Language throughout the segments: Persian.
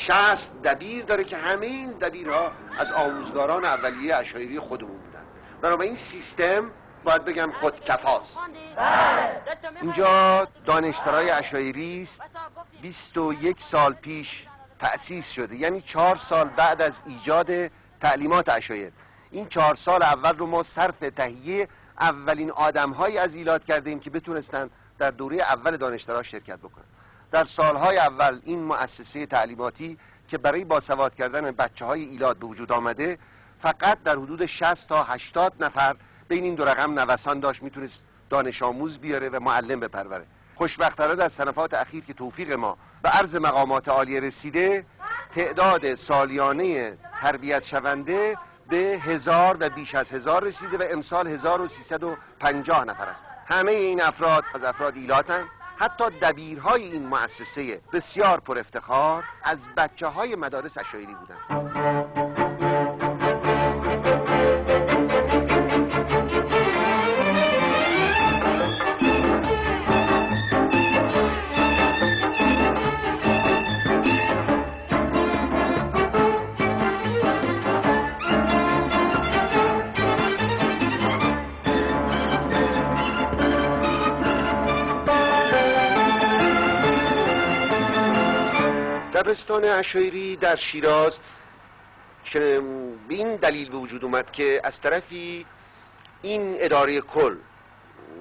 60 دبیر داره که همه این دبیرها از آموزگاران اولیه عشایری خودمون بودن. بنابراین این سیستم باید بگم خودکفاست. اینجا دانشسرای عشایری است، 21 سال پیش تأسیس شده، یعنی 4 سال بعد از ایجاد تعلیمات عشایر. این 4 سال اول رو ما صرف تهیه اولین آدم‌هایی از ایلات کردیم که بتونستن در دوره اول دانشسرا شرکت بکنن. در سالهای اول این مؤسسه تعلیماتی که برای باسواد کردن بچه‌های ایلات به وجود آمده، فقط در حدود 60 تا 80 نفر بین این دو رقم نوسان داشت، میتونست دانش آموز بیاره و معلم بپروره. خوشبختانه در سنوات اخیر که توفیق ما به عرض مقامات عالیه رسیده، تعداد سالیانه تربیت شونده به 1000 و بیش از 1000 رسیده و امسال 1350 نفر است. همه این افراد از افراد ایلاتن. حتی دبیرهای این مؤسسه بسیار پر افتخار از بچه‌های مدارس عشایری بودند. دبستان عشایری در شیراز به این دلیل به وجود اومد که از طرفی این اداره کل،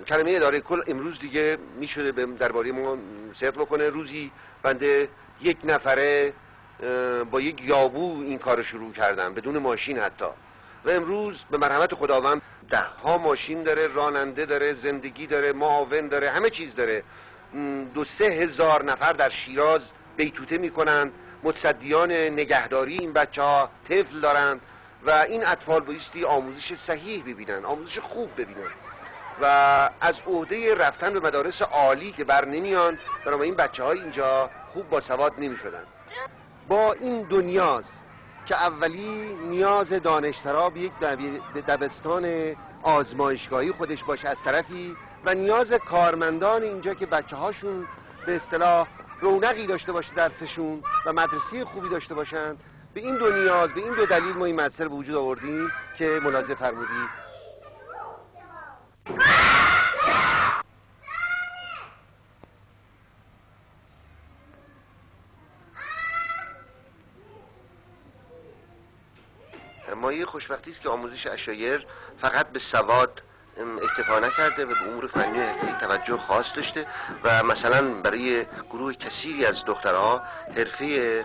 کلمه اداره کل امروز دیگه میشده درباره ما صدق بکنه. روزی بنده یک نفره با یک یابو این کار شروع کردم بدون ماشین حتی، و امروز به مرحمت خداوند 10 ماشین داره، راننده داره، زندگی داره، معاون داره، همه چیز داره. 2-3 هزار نفر در شیراز بیتوته میکنند، متصدیان نگهداری این بچه ها طفل دارند و این اطفال بایستی آموزش صحیح ببینن، آموزش خوب ببینن و از عهده رفتن به مدارس عالی که بر نمیان. بنابراین بچه های اینجا خوب باسواد نمیشدن. با این دو نیاز که اولی نیاز دانشسرا به یک دبستان آزمایشگاهی خودش باشه از طرفی، و نیاز کارمندان اینجا که بچه هاشون به اصطلاح رونقی داشته باشه درسشون و مدرسه خوبی داشته باشن، به این دو نیاز، به این دو دلیل ما این مدرسه رو به وجود آوردیم که ملاحظه فرمودید. مایه خوشبختی است که آموزش عشایر فقط به سواد اکتفا نکرده و به امور فنی توجه خاص داشته و مثلا برای گروه کثیری از دخترها حرفه